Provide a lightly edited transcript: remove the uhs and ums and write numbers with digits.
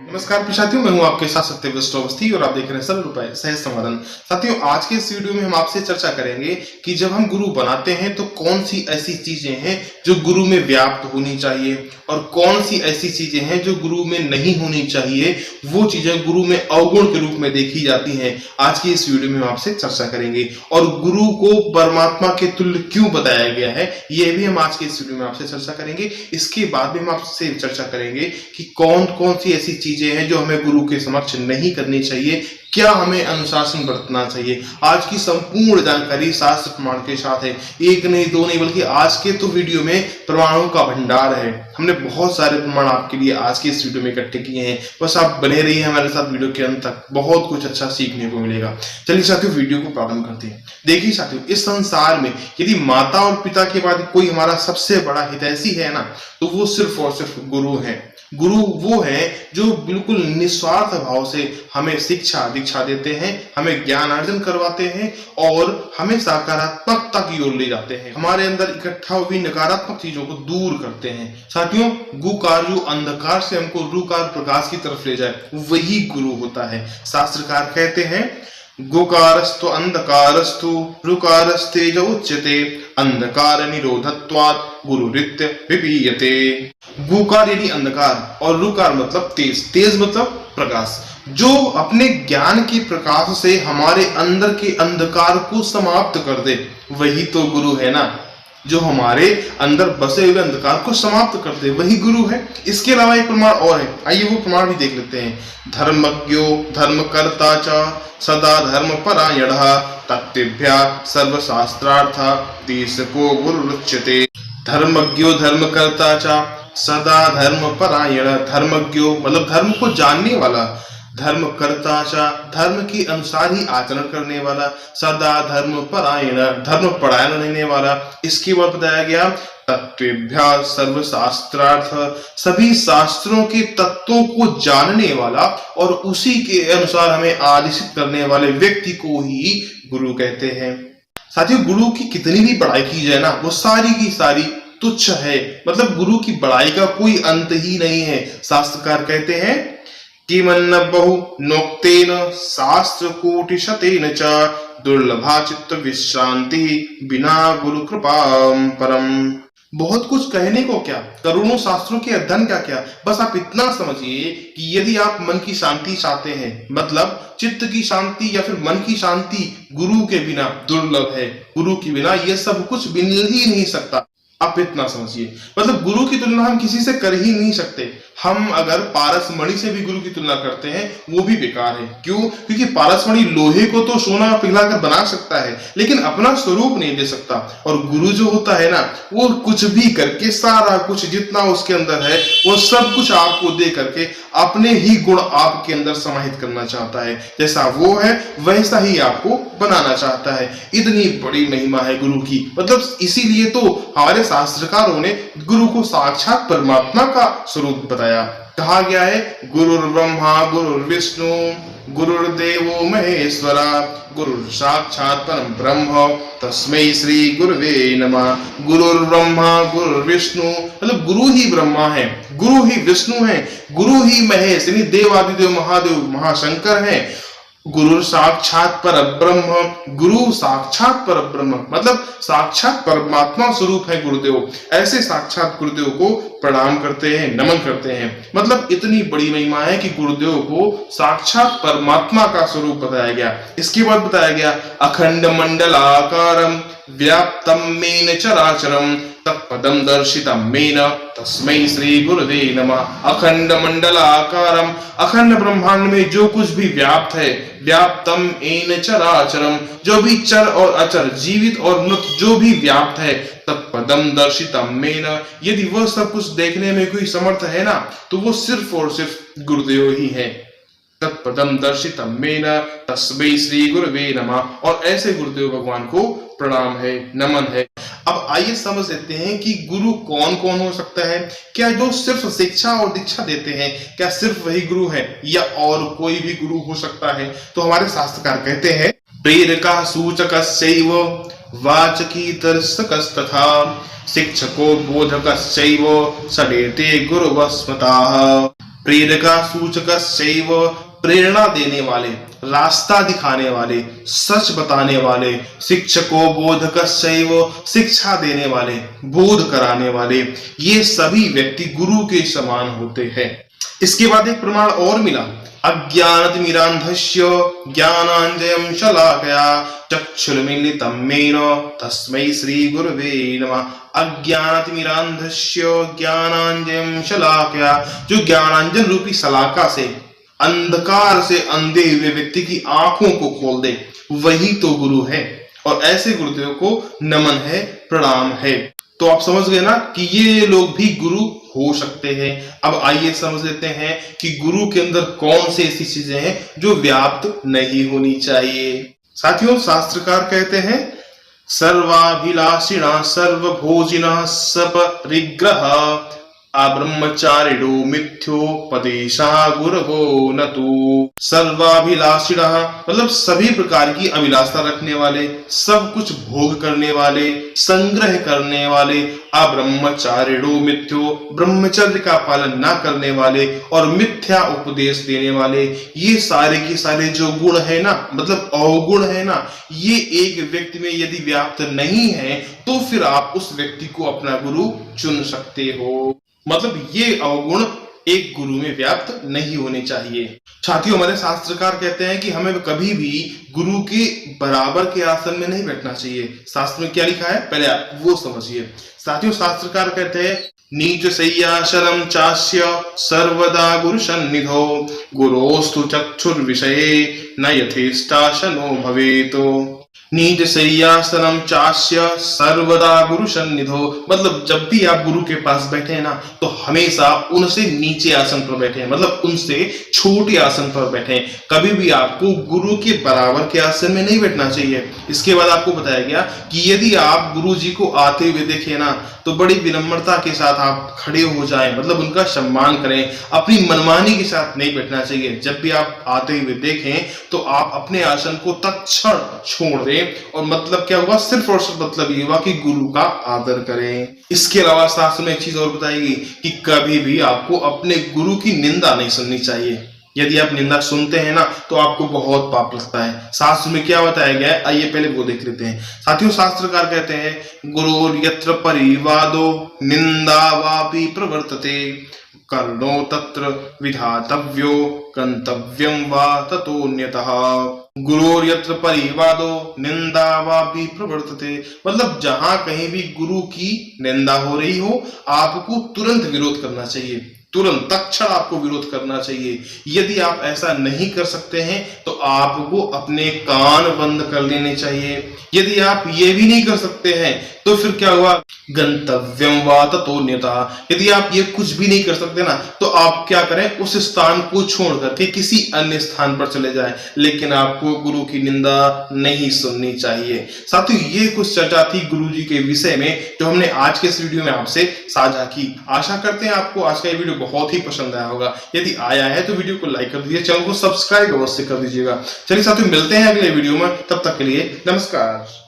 नमस्कार साथियों, मैं हूं आपके साथ सत्यव्रत अवस्थी और आप देख रहे हैं सरल उपाय सहज समाधान। साथियों, आज के इस वीडियो में हम आपसे चर्चा करेंगे कि जब हम गुरु बनाते हैं तो कौन सी ऐसी चीजें हैं जो गुरु में व्याप्त होनी चाहिए और कौन सी ऐसी चीजें हैं जो गुरु में नहीं होनी चाहिए। वो चीजें गुरु में अवगुण के रूप में देखी जाती हैं। आज की इस वीडियो में हम आपसे चर्चा करेंगे और गुरु को परमात्मा के तुल्य क्यों बताया गया है, ये भी हम आज के इस वीडियो में आपसे चर्चा करेंगे। इसके बाद में हम आपसे चर्चा करेंगे कि कौन कौन सी ऐसी चीजें हैं जो हमें गुरु के समक्ष नहीं करनी चाहिए, क्या हमें अनुशासन बरतना चाहिए। आज की संपूर्ण जानकारी शास्त्र प्रमाण के साथ है, एक नहीं दो नहीं बल्कि आज के तो वीडियो में प्रमाणों का भंडार है। हमने बहुत सारे प्रमाण आपके लिए आज के इस वीडियो में इकट्ठे किए हैं। बस आप बने रहिए हमारे साथ वीडियो के अंत तक, बहुत कुछ अच्छा सीखने को मिलेगा। चलिए साथियों, वीडियो को प्रारंभ करते हैं। देखिए साथियों, इस संसार में यदि माता और पिता के बाद कोई हमारा सबसे बड़ा हितैषी है ना, तो वो सिर्फ और सिर्फ गुरु है। गुरु वो है जो बिल्कुल निस्वार्थ भाव से हमें शिक्षा दीक्षा देते हैं, हमें ज्ञान अर्जन करवाते हैं और हमें सकारात्मकता की ओर ले जाते हैं। हमारे अंदर इकट्ठा हुई नकारात्मक चीजों को दूर करते हैं। साथियों, गुकार जो अंधकार से हमको रुकार प्रकाश की तरफ ले जाए, वही गुरु होता है। शास्त्रकार कहते हैं, गुकारस्तु अंधकारस्तु रुकारस्तेज उच्यते अंधकार निरोधत्वात् गुरुरित्य विपीयते। गुकार यानी अंधकार और रुकार मतलब तेज, तेज मतलब प्रकाश। जो अपने ज्ञान के प्रकाश से हमारे अंदर के अंधकार को समाप्त कर दे, वही तो गुरु है ना। जो हमारे अंदर बसे हुए अंधकार को समाप्त कर दे, वही गुरु है। इसके अलावा एक प्रमाण और है, आइए वो प्रमाण भी देख लेते हैं। धर्मज्ञो धर्मकर्ता च सदा धर्म परायणः तत्तेभ्यः सर्वशास्त्रार्थ देशको गुरुरुच्यते। धर्मज्ञो धर्मकर्ता च सदा धर्म परायण, धर्मज्ञो मतलब धर्म को जानने वाला, धर्मकर्ता च धर्म के अनुसार ही आचरण करने वाला, सदा धर्म परायण धर्म परायण रहने वाला। इसके बाद बताया गया तत्वेभ्यः सर्वशास्त्रार्थ, सभी शास्त्रों के तत्वों को जानने वाला और उसी के अनुसार हमें आदेशित करने वाले व्यक्ति को ही गुरु कहते हैं। साथियों, गुरु की कितनी भी बड़ाई की जाए ना, वो सारी की सारी तुच्छ है। मतलब गुरु की बड़ाई का कोई अंत ही नहीं है। शास्त्रकार कहते हैं कि किमन्न बहु नोक्तेन शास्त्र कोटि शतेन च दुर्लभा चित्त विश्रांति बिना गुरु कृपा परम। बहुत कुछ कहने को क्या, करोड़ों शास्त्रों के अध्ययन का क्या, बस आप इतना समझिए कि यदि आप मन की शांति चाहते हैं, मतलब चित्त की शांति या फिर मन की शांति, गुरु के बिना दुर्लभ है। गुरु के बिना यह सब कुछ मिल ही नहीं सकता। आप इतना समझिए, मतलब गुरु की तुलना हम किसी से कर ही नहीं सकते। हम अगर पारस मणि से भी गुरु की तुलना करते हैं, वो भी बेकार है। क्यों? क्योंकि पारस मणि लोहे को तो सोना पिघलाकर बना सकता है, लेकिन अपना स्वरूप नहीं दे सकता। और गुरु जो होता है ना, वो कुछ भी करके सारा कुछ जितना उसके अंदर है वो सब कुछ आपको दे करके अपने ही गुण आपके अंदर समाहित करना चाहता है। जैसा वो है वैसा ही आपको बनाना चाहता है। इतनी बड़ी महिमा है गुरु की। मतलब इसीलिए तो हमारे शास्त्रकारों ने गुरु को साक्षात परमात्मा का स्वरूप बताया। कहा गया है, गुरुर् ब्रह्मा गुरुर्विष्णु गुरुर्देवो महेश्वरा गुरुर् साक्षात् परम ब्रह्म तस्मै श्री गुरुवे नमः। गुरुर् ब्रह्मा गुरुर्विष्णु मतलब गुरु ही ब्रह्मा है, गुरु ही विष्णु है, गुरु ही महेश यानी देवादिदेव महादेव महाशंकर है। गुरु साक्षात पर ब्रह्म, गुरु साक्षात पर ब्रह्म मतलब साक्षात परमात्मा स्वरूप है गुरुदेव। ऐसे साक्षात गुरुदेव को प्रणाम करते हैं, नमन करते हैं। मतलब इतनी बड़ी महिमा है कि गुरुदेव को साक्षात परमात्मा का स्वरूप बताया गया। इसके बाद बताया गया अखंड मंडलाकारम व्याप्तम मेन चराचरम तत्पदम दर्शितम मेन तस्मै श्री गुरुवे नमः। अखंड मंडलाकारम, अखंड ब्रह्मांड में जो कुछ भी व्याप्त है, व्याप्तम एन चराचरम जो भी चर और अचर, जीवित और मृत जो भी व्याप्त है, तत्पदम दर्शितम मेन यदि वह सब कुछ देखने में कोई समर्थ है ना, तो वो सिर्फ और सिर्फ गुरुदेव ही है। तत्पदम दर्शितम मेन तस्मै श्री गुरुवे नमः। और ऐसे गुरुदेव भगवान को प्रणाम है, नमन है। अब आइए समझ लेते हैं कि गुरु कौन कौन हो सकता है। क्या जो सिर्फ शिक्षा और दीक्षा देते हैं, क्या सिर्फ वही गुरु है या और कोई भी गुरु हो सकता है? तो हमारे शास्त्रकार कहते हैं, प्रेरका सूचकस्यैव वाचकी दर्शकस्तथा शिक्षको बोधकश्चैव षडेते गुरुवस्मताः प्रेरका सूचकश्चैव प्रेरणा देने वाले, रास्ता दिखाने वाले, सच बताने वाले, शिक्षको बोधकश्चैव शिक्षा देने वाले, बोध कराने वाले, ये सभी व्यक्ति गुरु के समान होते हैं। इसके बाद एक प्रमाण और मिला, अज्ञानतिमिरान्धस्य ज्ञानाञ्जनं शलाकया चक्षुरुन्मीलितं येन तस्मै श्री गुरवे नमः। अज्ञानतिमिरान्धस्य ज्ञानाञ्जनं शलाकया, जो ज्ञानांजन रूपी शलाका से, अंधकार से अंधे हुए व्यक्ति की आंखों को खोल दे, वही तो गुरु है। और ऐसे गुरुदेव को नमन है, प्रणाम है। तो आप समझ गए ना कि ये लोग भी गुरु हो सकते हैं। अब आइए समझ लेते हैं कि गुरु के अंदर कौन सी ऐसी चीजें हैं जो व्याप्त नहीं होनी चाहिए। साथियों, शास्त्रकार कहते हैं, सर्वाभिलाषिणा सर्वभोजिनः सपरिग्रह अब्रह्मचारिणो मिथ्योपदेशा गुरवो नतु। सर्वाभिलाषिणः मतलब सभी प्रकार की अभिलाषा रखने वाले, सब कुछ भोग करने वाले, संग्रह करने वाले, अब्रह्मचारिणो मिथ्यो ब्रह्मचर्य का पालन ना करने वाले और मिथ्या उपदेश देने वाले, ये सारे के सारे जो गुण है ना, मतलब अवगुण है ना, ये एक व्यक्ति में यदि व्याप्त नहीं है तो फिर आप उस व्यक्ति को अपना गुरु चुन सकते हो। मतलब ये अवगुण एक गुरु में व्याप्त नहीं होने चाहिए। साथियों, हमारे शास्त्रकार कहते हैं कि हमें कभी भी गुरु के बराबर के आसन में नहीं बैठना चाहिए। शास्त्र में क्या लिखा है पहले आप वो समझिए। साथियों, शास्त्रकार कहते हैं, नीच शय्यासनं चास्य सर्वदा गुरु सन्निधौ गुरोस्तु चक्षुर्विषये न यथेष्टासनो भवेत्। नीच शय्यासनं चास्य सर्वदा गुरु सन्निधौ मतलब जब भी आप गुरु के पास बैठे हैं ना, तो हमेशा उनसे नीचे आसन पर बैठे, मतलब उनसे छोटे आसन पर बैठे। कभी भी आपको गुरु के बराबर के आसन में नहीं बैठना चाहिए। इसके बाद आपको बताया गया कि यदि आप गुरु जी को आते हुए देखें ना, तो बड़ी विनम्रता के साथ आप खड़े हो जाएं, मतलब उनका सम्मान करें। अपनी मनमानी के साथ नहीं बैठना चाहिए। जब भी आप आते हुए देखें तो आप अपने आसन को तत्क्षण छोड़ दें। और मतलब क्या हुआ, सिर्फ और सिर्फ मतलब ये हुआ कि गुरु का आदर करें। इसके अलावा शास्त्र में एक चीज और बताएगी कि कभी भी आपको अपने गुरु की निंदा नहीं सुननी चाहिए। यदि आप निंदा सुनते हैं ना तो आपको बहुत पाप लगता है। शास्त्र में क्या बताया गया है, आइए पहले वो देख लेते हैं। साथियों, शास्त्रकार कहते हैं, गुरु यत्र परिवादो निंदा वापि प्रवर्तते कर्णो तत्र विधातव्यो गंतव्यम वा ततोन्यतः। गुरोर यत्र परिवादो निंदा वापि प्रवर्तते मतलब जहां कहीं भी गुरु की निंदा हो रही हो, आपको तुरंत विरोध करना चाहिए, तुरंत तत्क्षण आपको विरोध करना चाहिए। यदि आप ऐसा नहीं कर सकते हैं तो आपको अपने कान बंद कर लेने चाहिए। यदि आप ये भी नहीं कर सकते हैं तो फिर क्या हुआ, गंतव्यम वा ततोन्यतः। यदि आप ये कुछ भी नहीं कर सकते ना तो आप क्या करें, उस स्थान को छोड़ करके किसी अन्य स्थान पर चले जाएं, लेकिन आपको गुरु की निंदा नहीं सुननी चाहिए। साथियों, ये कुछ चर्चा थी गुरु जी के विषय में जो हमने आज के इस वीडियो में आपसे साझा की। आशा करते हैं आपको आज का ये वीडियो बहुत ही पसंद आया होगा। यदि आया है तो वीडियो को लाइक कर दीजिए, चैनल को सब्सक्राइब अवश्य कर दीजिएगा। चलिए साथियों, मिलते हैं अगले वीडियो में, तब तक के लिए नमस्कार।